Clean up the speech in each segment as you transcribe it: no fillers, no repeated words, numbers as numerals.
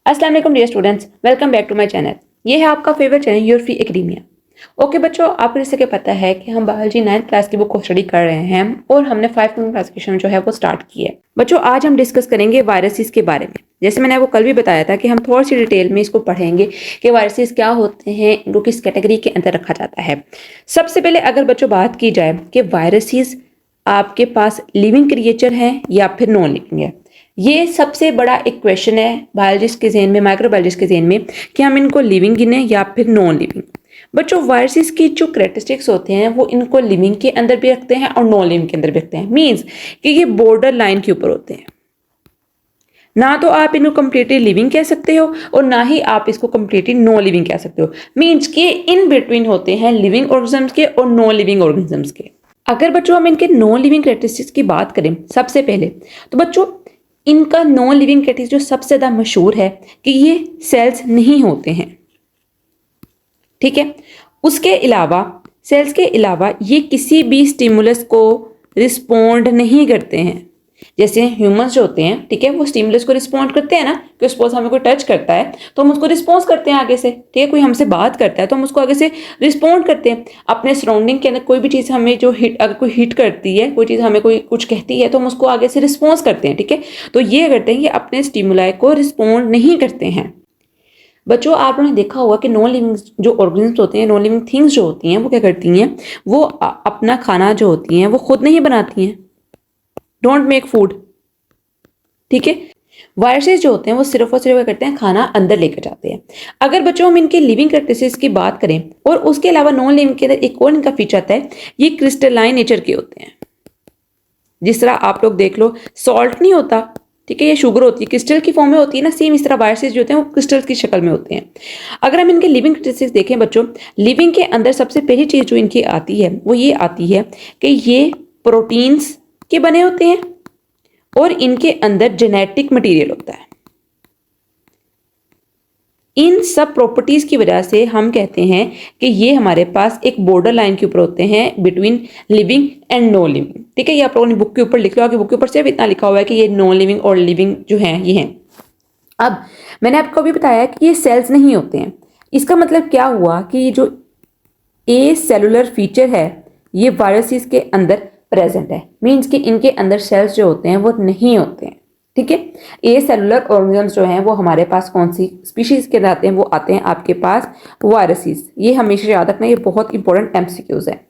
अस्सलाम वालेकुम dear students, welcome back to my channel. ये है आपका favourite channel your free academia. Okay बच्चों, आपको जैसे कि पता है कि हम बायोलॉजी 9th क्लास की बुक को स्टडी कर रहे हैं और हमने 5 क्लासिफिकेशन जो है वो स्टार्ट की है। बच्चों आज हम डिस्कस करेंगे वायरसेस के बारे में। जैसे मैंने आपको कल भी बताया था कि हम थोड़ी सी डिटेल में इसको पढ़ेंगे कि वायरसेस क्या होते हैं, इनको किस कैटेगरी के अंदर रखा जाता है। सबसे पहले अगर बच्चों बात की जाए कि वायरसेस आपके पास लिविंग क्रिएचर है या फिर नॉन लिविंग है, ये सबसे बड़ा एक क्वेश्चन है बायोलॉजिस्ट के जहन में, माइक्रोबायोलॉजिस्ट के जहन में, कि हम इनको लिविंग गिने या फिर नॉन लिविंग। बच्चों वायरसेस की जो कैरेक्टरिस्टिक्स होते हैं वो इनको लिविंग के अंदर भी रखते हैं और नॉन लिविंग के अंदर भी रखते हैं। मींस कि ये बॉर्डर लाइन के ऊपर होते हैं। ना तो आप इनको कंप्लीटली लिविंग कह सकते हो और ना ही आप इसको कंप्लीटली नॉन लिविंग कह सकते हो। मींस कि इन बिटवीन होते हैं लिविंग ऑर्गेनिजम्स के और नॉन लिविंग ऑर्गेनिजम्स के। अगर बच्चों हम इनके नॉन लिविंग कैरेक्टरिस्टिक्स की बात करें सबसे पहले, तो बच्चों इनका नॉन लिविंग कैरेक्टरिस्टिक जो सबसे ज़्यादा मशहूर है कि ये सेल्स नहीं होते हैं। ठीक है, उसके अलावा सेल्स के अलावा ये किसी भी स्टिमुलस को रिस्पोंड नहीं करते हैं। जैसे ह्यूमंस जो होते हैं, ठीक है, वो स्टिमुलस को रिस्पॉन्ड करते हैं ना, कि सपोज हमें कोई टच करता है तो हम उसको रिस्पॉन्स करते हैं आगे से। ठीक है, कोई हमसे बात करता है तो हम उसको आगे से रिस्पॉन्ड करते हैं। अपने सराउंडिंग के अंदर कोई भी चीज़ हमें जो हिट, अगर कोई हिट करती है, कोई चीज़ हमें कोई कुछ कहती है तो हम उसको आगे से रिस्पॉन्स करते हैं। ठीक है, तो ये करते हैं, ये अपने स्टिमुलाई को रिस्पॉन्ड नहीं करते हैं। बच्चों आप लोगों ने देखा होगा कि नॉन लिविंग जो ऑर्गेनिज्म होते हैं, नॉन लिविंग थिंग्स जो होती हैं, वो क्या करती हैं, वो अपना खाना जो होती हैं वो खुद नहीं बनाती हैं। Don't make food. ठीक है, वायरसेस जो होते हैं वो सिर्फ और सिर्फ क्या करते हैं, खाना अंदर लेकर जाते हैं। अगर बच्चों हम इनके लिविंग कैरेक्टरिस्टिक्स की बात करें और उसके अलावा नॉन लिविंग के अंदर एक और इनका फीचर आता है, ये क्रिस्टलाइन नेचर के होते हैं। जिस तरह आप लोग देख लो, सॉल्ट नहीं होता, ठीक है, ये शुगर होती है, क्रिस्टल की फॉर्म में होती है ना, सेम इस तरह वायरसेस जो होते हैं वो क्रिस्टल की शक्ल में होते हैं। अगर हम इनके लिविंग कैरेक्टरिस्टिक्स देखें बच्चों, लिविंग के अंदर सबसे पहली चीज़ जो इनकी आती है वो ये आती है कि ये प्रोटीन्स के बने होते हैं और इनके अंदर जेनेटिक मटेरियल होता है। इन सब प्रॉपर्टीज की वजह से हम कहते हैं कि ये हमारे पास एक बॉर्डर लाइन के ऊपर होते हैं between living and non living. ठीक है, ये आप लोगों ने बुक के ऊपर लिख लो, आगे बुक के ऊपर सिर्फ इतना लिखा हुआ है कि ये नॉन लिविंग और लिविंग जो हैं ये हैं। अब मैंने आपको भी बताया कि ये सेल्स नहीं होते हैं। इसका मतलब क्या हुआ कि ये जो ए सेलुलर फीचर है ये वायरसेस के अंदर प्रेजेंट है। मीन्स कि इनके अंदर सेल्स जो होते हैं वो नहीं होते हैं। ठीक है, ए सेलुलर ऑर्गेनिजम्स जो हैं वो हमारे पास कौन सी स्पीशीज के आते हैं, वो आते हैं आपके पास वायरसेस। ये हमेशा याद रखना, ये बहुत इंपॉर्टेंट एमसीक्यूज है।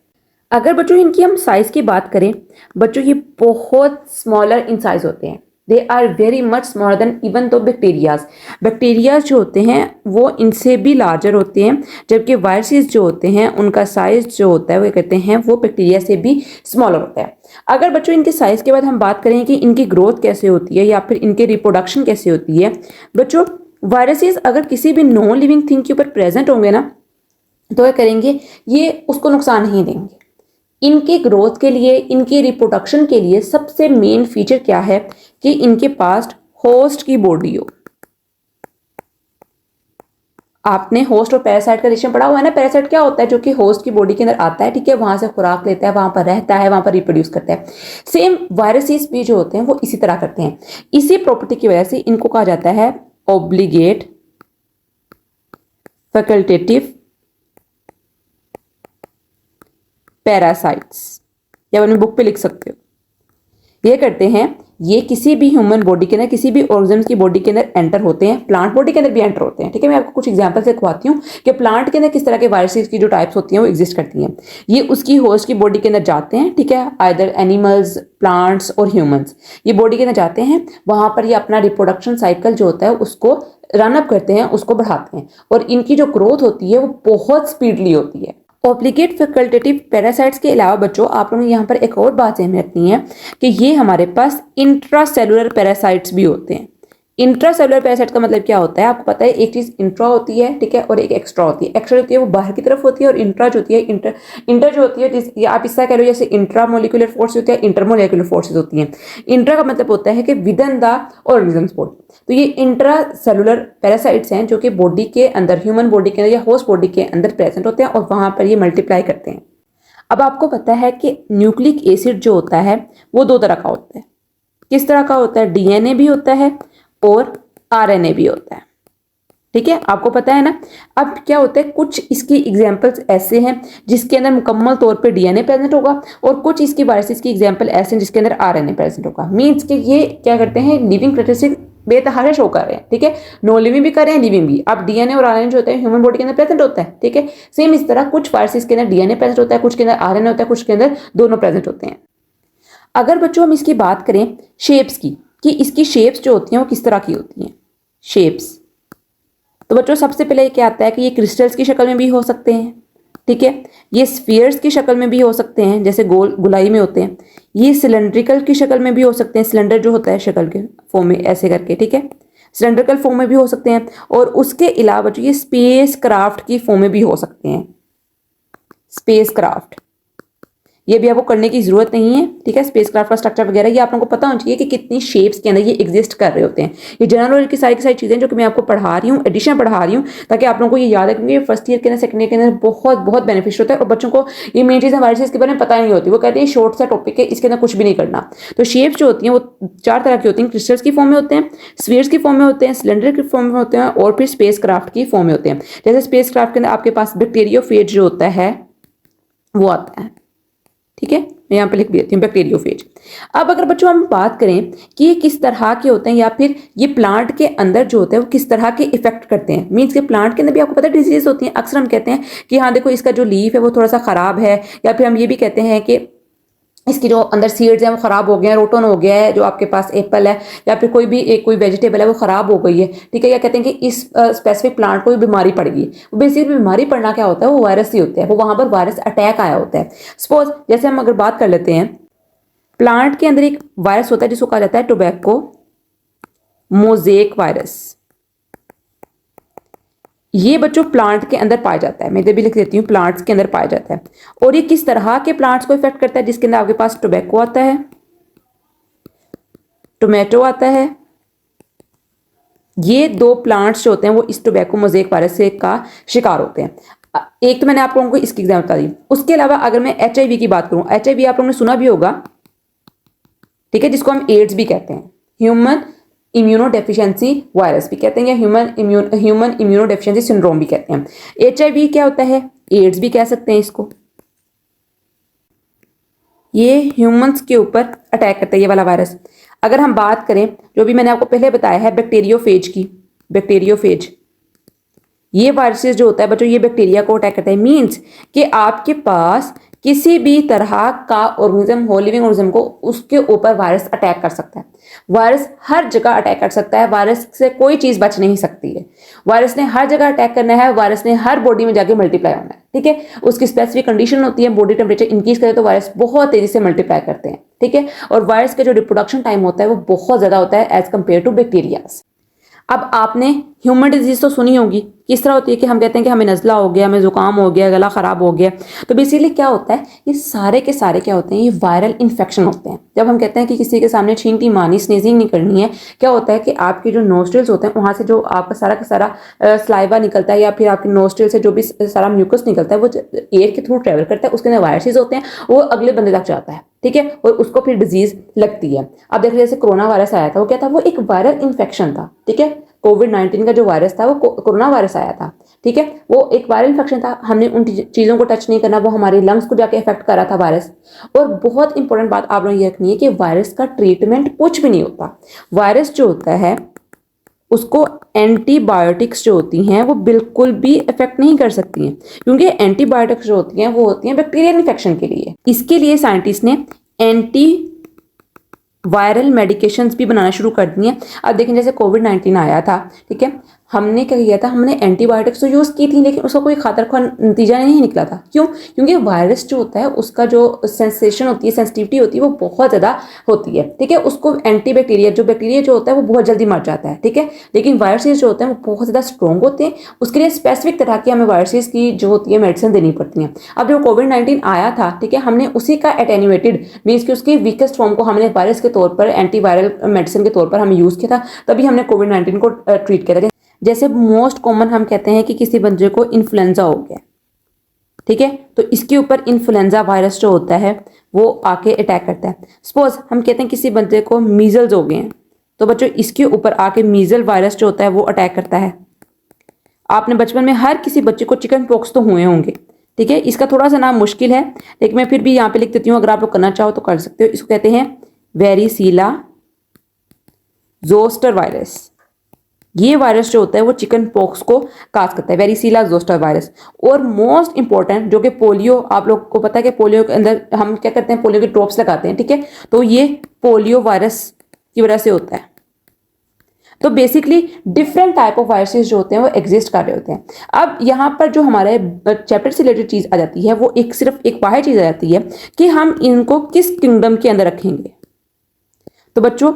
अगर बच्चों इनकी हम साइज की बात करें, बच्चों ये बहुत स्मॉलर इन साइज होते हैं। They are very much smaller than even दो बैक्टीरियाज। बैक्टीरियाज जो होते हैं वो इनसे भी लार्जर होते हैं, जबकि वायरसेस जो होते हैं उनका साइज जो होता है वो कहते हैं वो बैक्टीरिया से भी स्मॉलर होता है। अगर बच्चों इनके साइज के बाद हम बात करें कि इनकी ग्रोथ कैसे होती है या फिर इनके रिप्रोडक्शन कैसे होती है, बच्चों वायरसेस अगर किसी भी नॉन लिविंग थिंग के ऊपर प्रेजेंट होंगे ना, तो क्या करेंगे, ये उसको नुकसान नहीं देंगे। इनके ग्रोथ के लिए, इनके रिप्रोडक्शन के लिए सबसे मेन फीचर क्या है कि इनके पास होस्ट की बॉडी हो। आपने होस्ट और पैरासाइट का रिलेशन पढ़ा हुआ है ना। पैरासाइट क्या होता है, जो कि होस्ट की बॉडी के अंदर आता है, ठीक है, वहां से खुराक लेता है, वहां पर रहता है, वहां पर रिप्रोड्यूस करता है। सेम वायरसेस भी जो होते हैं वो इसी तरह करते हैं। इसी प्रॉपर्टी की वजह से इनको कहा जाता है ऑब्लिगेट फैकल्टेटिव पैरासाइट्स, या अपनी बुक पे लिख सकते हो। ये करते हैं, ये किसी भी ह्यूमन बॉडी के अंदर, किसी भी ऑर्गेनिज्म की बॉडी के अंदर एंटर होते हैं, प्लांट बॉडी के अंदर भी एंटर होते हैं। ठीक है, मैं आपको कुछ एग्जांपल से दिखवाती हूँ कि प्लांट के अंदर किस तरह के वायरसेस की जो टाइप्स होती हैं वो एग्जिस्ट करती हैं। ये उसकी होस्ट की बॉडी के अंदर जाते हैं, ठीक है, आइदर एनिमल्स, प्लांट्स और ह्यूमंस, ये बॉडी के अंदर जाते हैं, वहां पर ये अपना रिप्रोडक्शन साइकिल जो होता है उसको रन अप करते हैं, उसको बढ़ाते हैं, और इनकी जो ग्रोथ होती है वो बहुत स्पीडली होती है। ऑब्लिगेट फैकल्टेटिव पैरासाइट्स के अलावा बच्चों आप लोगों ने यहाँ पर एक और बात ध्यान में रखनी है कि ये हमारे पास इंट्रासेलुलर पैरासाइट्स भी होते हैं। इंट्रासेलुलर पैरासाइट का मतलब क्या होता है, आपको पता है, एक चीज इंट्रा होती है, ठीक है, और एक एक्स्ट्रा होती है। एक्स्ट्रा होती है वो बाहर की तरफ होती है, और इंट्रा जो होती है, इंटर जो होती है, आप इस तरह कह लो जैसे इंट्रा मोलिकुलर फोर्स होती है, इंटरमोलिकुलर फोर्सेज होती हैं। इंट्रा का मतलब होता है कि with in the organism body. तो ये इंट्रा सेलुलर पैरासाइट्स हैं जो कि बॉडी के अंदर, ह्यूमन बॉडी के अंदर या होस्ट बॉडी के अंदर प्रेजेंट होते हैं और वहां पर ये मल्टीप्लाई करते हैं। अब आपको पता है कि न्यूक्लिक एसिड जो होता है वो दो तरह का होता है। किस तरह का होता है, डीएनए भी होता है और आरएनए भी होता है। ठीक है, आपको पता है ना। अब क्या होता है, कुछ इसकी एग्जांपल्स ऐसे हैं जिसके अंदर मुकम्मल तौर पे डीएनए प्रेजेंट होगा, और कुछ इसकी वायरसेस की एग्जांपल ऐसे हैं जिसके अंदर आरएनए प्रेजेंट होगा। मींस कि ये क्या करते हैं, लिविंग कैरेक्टरिस्टिक बेतहाशा शो कर रहे हैं। ठीक है, नॉन लिविंग भी कर रहे हैं, लिविंग भी। अब डीएनए और आरएनए जो होता है ह्यूमन बॉडी के अंदर प्रेजेंट होता है। ठीक है, सेम इस तरह कुछ वायरसेस के अंदर डीएनए प्रेजेंट होता है, कुछ के अंदर आरएनए होता है, कुछ के अंदर दोनों प्रेजेंट होते हैं। अगर बच्चों हम इसकी बात करें शेप्स की, कि इसकी शेप्स जो होती हैं वो किस तरह की होती हैं, शेप्स, तो बच्चों सबसे पहले क्या आता है कि ये क्रिस्टल्स की शक्ल में भी हो सकते हैं। ठीक है, ये स्फीयर्स की शक्ल में भी हो सकते हैं, जैसे गोल गुलाई में होते हैं। ये सिलेंड्रिकल की शक्ल में भी हो सकते हैं, सिलेंडर जो होता है शक्ल के फॉर्म में ऐसे करके। ठीक है, सिलेंड्रिकल फॉर्म में भी हो सकते हैं, और उसके अलावा जो ये स्पेस क्राफ्ट की फॉर्म में भी हो सकते हैं, स्पेस क्राफ्ट। ये भी आपको करने की जरूरत नहीं है। ठीक है, स्पेसक्राफ्ट का स्ट्रक्चर वगैरह ये आप लोगों को पता होना चाहिए कि कितनी शेप्स के अंदर ये एग्जिस्ट कर रहे होते हैं। ये जनरल नॉलेज की सारी चीजें जो कि मैं आपको पढ़ा रही हूँ, एडिशन पढ़ा रही हूँ, ताकि आप लोगों को ये याद है, क्योंकि फर्स्ट ईयर के अंदर सेकंड ईयर के अंदर बहुत बहुत बेनिफिशियल होता है, और बच्चों को ये मेन चीज़ हमारी चीज़ के बारे में पता नहीं होती। वो कहते हैं शॉर्ट सा टॉपिक है, इसके अंदर कुछ भी नहीं करना। तो शेप्स जो होती हैं वो 4 तरह की होती हैं, क्रिस्टल्स की फॉर्म में होते हैं, स्फीयर्स की फॉर्म में होते हैं, सिलेंडर की फॉर्म में होते हैं, और फिर स्पेस क्राफ्ट की फॉर्म में होते हैं। जैसे स्पेस क्राफ्ट के अंदर आपके पास बैक्टीरियोफेज जो होता है वो आता है। ठीक है, मैं यहाँ पे लिख देती हूँ बैक्टीरियोफेज। अब अगर बच्चों हम बात करें कि ये किस तरह के होते हैं, या फिर ये प्लांट के अंदर जो होते हैं वो किस तरह के इफेक्ट करते हैं, मीन्स के प्लांट के अंदर भी आपको पता है डिजीज होती हैं। अक्सर हम कहते हैं कि हाँ देखो इसका जो लीफ है वो थोड़ा सा खराब है, या फिर हम ये भी कहते हैं कि इसकी जो अंदर सीड्स हैं वो खराब हो गए हैं, रोटन हो गया है, जो आपके पास एप्पल है या फिर कोई भी कोई वेजिटेबल है वो खराब हो गई है। ठीक है, या कहते हैं कि इस स्पेसिफिक प्लांट को बीमारी पड़ गई। वो बेसिकली बीमारी पड़ना क्या होता है, वो वायरस ही होता है, वो वहां पर वायरस अटैक आया होता है। सपोज जैसे हम अगर बात कर लेते हैं, प्लांट के अंदर एक वायरस होता है जिसको कहा जाता है टोबैको मोजेक वायरस। ये बच्चों प्लांट के अंदर पाया जाता है, मैं इधर भी लिख देती हूँ, प्लांट्स के अंदर पाया जाता है। और ये किस तरह के प्लांट्स को इफेक्ट करता है, जिसके अंदर आपके पास टोबैको आता है, टोमेटो आता है। ये 2 प्लांट्स जो होते हैं वो इस टोबैको मोजेक वायरस से का शिकार होते हैं। एक तो मैंने आप लोगों को इसकी एग्जाम बता दी। उसके अलावा अगर मैं HIV की बात करूं, HIV आप लोगों ने सुना भी होगा, ठीक है, जिसको हम एड्स भी कहते हैं, ह्यूमन इम्यूनो डेफिशिएंसी वायरस भी कहते हैं, या ह्यूमन इम्यूनो डेफिशिएंसी सिंड्रोम भी कहते हैं। HIV क्या होता है, एड्स भी कह सकते हैं इसको। ये ह्यूमंस के ऊपर अटैक करता है ये वाला वायरस। अगर हम बात करें जो भी मैंने आपको पहले बताया है बैक्टीरियोफेज की, बैक्टीरियोफेज, ये वायरसेस जो होता है बच्चों ये बैक्टीरिया को अटैक करता है। मींस कि आपके पास किसी भी तरह का ऑर्गेनिज्म हो, लिविंग ऑर्गेनिज्म को, उसके ऊपर वायरस अटैक कर सकता है। वायरस हर जगह अटैक कर सकता है, वायरस से कोई चीज बच नहीं सकती है। वायरस ने हर जगह अटैक करना है, वायरस ने हर बॉडी में जाके मल्टीप्लाई होना है। ठीक है, उसकी स्पेसिफिक कंडीशन होती है, बॉडी टेम्परेचर इंक्रीज करे तो वायरस बहुत तेजी से मल्टीप्लाई करते हैं। ठीक है, और वायरस का जो रिप्रोडक्शन टाइम होता है वो बहुत ज्यादा होता है एज कम्पेयर टू बैक्टीरियाज। अब आपने ह्यूमन डिजीज तो सुनी होगी, किस तरह होती है कि हम कहते हैं कि हमें नज़ला हो गया, हमें जुकाम हो गया, गला खराब हो गया। तो बेसिकली क्या होता है, ये सारे के सारे क्या होते हैं, ये वायरल इन्फेक्शन होते हैं। जब हम कहते हैं कि किसी के सामने छींटी मारनी, स्नीजिंग नहीं करनी है, क्या होता है कि आपके जो नोस्ट्रिल्स होते हैं वहां से जो आपका सारा का सारा स्लाइवा निकलता है, या फिर आपके नोस्ट्रिल से जो भी सारा म्यूकस निकलता है वो एयर के थ्रू ट्रेवल करता है, उसके अंदर वायरसेस होते हैं, वो अगले बंदे तक जाता है। ठीक है, और उसको फिर डिजीज लगती है। अब देखिए जैसे कोरोना वायरस आया था, वो क्या था, वो एक वायरल इन्फेक्शन था। ठीक है, कोविड-19 का जो वायरस था वो कोरोना वायरस आया था। ठीक है, वो एक वायरल इन्फेक्शन था, हमने उन चीज़ों को टच नहीं करना, वो हमारे लंग्स को जाके इफेक्ट कर रहा था वायरस। और बहुत इंपॉर्टेंट बात आप लोगों ये रखनी है कि वायरस का ट्रीटमेंट कुछ भी नहीं होता। वायरस जो होता है उसको एंटीबायोटिक्स जो होती हैं वो बिल्कुल भी इफेक्ट नहीं कर सकती हैं, क्योंकि एंटीबायोटिक्स जो होती हैं वो होती हैं बैक्टीरियल इन्फेक्शन के लिए। इसके लिए साइंटिस्ट ने एंटी वायरल मेडिकेशंस भी बनाना शुरू कर दी हैं। अब देखें जैसे कोविड-19 आया था, ठीक है, हमने क्या किया था, हमने एंटीबायोटिक्स तो यूज़ की थी, लेकिन उसका कोई खातर नतीजा नहीं निकला था। क्यों? क्योंकि वायरस जो होता है उसका जो सेंसेशन होती है, सेंसिटिविटी होती है, वो बहुत ज़्यादा होती है। ठीक है, उसको एंटीबैक्टीरिया जो होता है वो बहुत जल्दी मर जाता है। ठीक है, लेकिन वायरसेस जो होते हैं वो बहुत ज़्यादा स्ट्रॉन्ग होते हैं, उसके लिए स्पेसिफिक तरह की हमें वायरसेस की जो होती है मेडिसिन देनी पड़ती हैं। अब जो कोविड-19 आया था, ठीक है, हमने उसी का एटेन्यूएटेड मीन्स कि उसकी वीकेस्ट फॉर्म को हमने वायरस के तौर पर, एंटीवायरल मेडिसिन के तौर पर हमें यूज़ किया था, तभी हमने कोविड-19 को ट्रीट किया था। जैसे मोस्ट कॉमन हम कहते हैं कि किसी बंदे को इन्फ्लुएंजा हो गया, ठीक है, तो इसके ऊपर इन्फ्लुएंजा वायरस जो होता है वो आके अटैक करता है। सपोज हम कहते हैं किसी बंदे को मीजल्स हो गए हैं, तो बच्चों इसके ऊपर आके मीजल वायरस जो होता है वो अटैक करता है। आपने बचपन में हर किसी बच्चे को चिकन पॉक्स तो हुए होंगे, ठीक है। इसका थोड़ा सा नाम मुश्किल है, लेकिन मैं फिर भी यहाँ पे लिख देती हूँ, अगर आप लोग करना चाहो तो कर सकते हो। इसको कहते हैं वेरिसीला जोस्टर वायरस। ये वायरस जो होता है वो चिकन पॉक्स को काज करता है, वेरिसीला जोस्टर वायरस। और मोस्ट इंपॉर्टेंट जो कि पोलियो, आप लोग को पता है कि पोलियो के अंदर हम क्या करते हैं, पोलियो के ड्रॉप्स लगाते हैं, ठीक है। तो ये पोलियो वायरस की वजह से होता है। तो basically different type of viruses जो होते हैं वो एग्जिस्ट कर रहे होते हैं। अब यहाँ पर जो हमारे चैप्टर से रिलेटेड चीज आ जाती है वो सिर्फ एक वाहिद चीज आ जाती है कि हम इनको किस किंगडम के अंदर रखेंगे। तो बच्चों,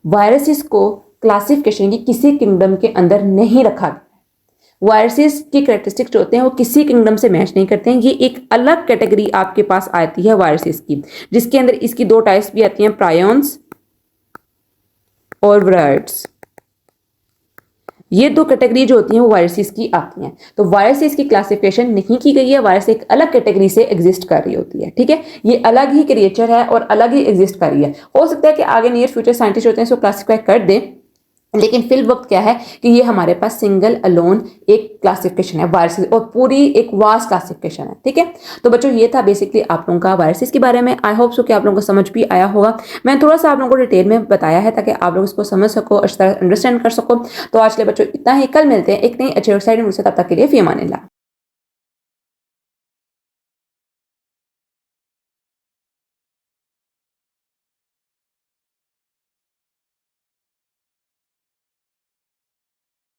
वायरसेस को क्लासिफिकेशन की किसी किंगडम के अंदर नहीं रखा गया। वायरसेस की कैरेक्टरिस्टिक्स जो होते हैं वो किसी किंगडम से मैच नहीं करते हैं। ये एक अलग कैटेगरी आपके पास आती है वायरसेस की, जिसके अंदर इसकी दो टाइप्स भी आती हैं, प्रायॉन्स और वराइड्स। ये दो कैटेगरी जो होती हैं वो वायरसेस की आती हैं। तो वायरसेस की क्लासिफिकेशन नहीं की गई है, वायरस एक अलग कैटेगरी से एग्जिस्ट कर रही होती है, ठीक है। ये अलग ही क्रिएचर है और अलग ही एग्जिस्ट कर रही है। हो सकता है कि आगे नियर फ्यूचर साइंटिस्ट होते हैं इसको क्लासिफाई कर दें, लेकिन फिल वक्त क्या है कि ये हमारे पास सिंगल अलोन एक क्लासिफिकेशन है वायरसेस, और पूरी एक वास्ट क्लासिफिकेशन है, ठीक है। तो बच्चों, ये था बेसिकली आप लोगों का वायरसेस के बारे में। आई होप सो कि आप लोगों को समझ भी आया होगा। मैं थोड़ा सा आप लोगों को डिटेल में बताया है ताकि आप लोग इसको समझ सको, अच्छी तरह अंडरस्टैंड कर सको। तो आज के लिए बच्चों इतना ही, कल मिलते हैं एक नई अच्छी वेबसाइट में। तब तक के लिए फी अमान अल्लाह।